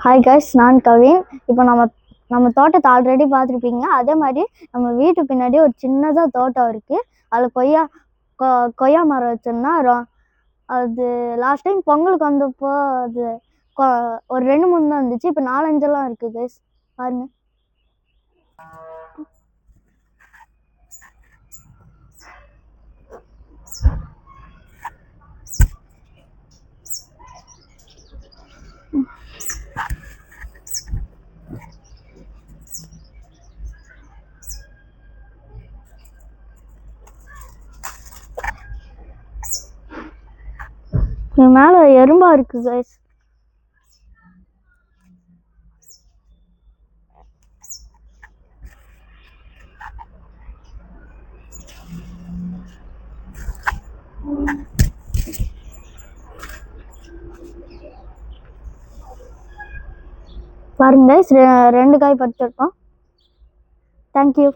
Hi guys, நான் கவின். இப்போ நம்ம தோட்டத்தை ஆல்ரெடி பார்த்துருப்பீங்க. அதே மாதிரி நம்ம வீட்டு பின்னாடி ஒரு சின்னதாக தோட்டம் இருக்குது. அதில் கொய்யா மரம் வச்சிருந்தோம். அது லாஸ்ட் டைம் பொங்கலுக்கு வந்தப்போ அது ஒரு 2-3 தான் இருந்துச்சு. இப்போ 4-5 இருக்குது கைஸ், பாருங்க. மேலே எறும்பா இருக்கு கைஸ். பாருங்க கைஸ், 2 காய் பறிச்சிருக்கோம். தேங்க்யூ.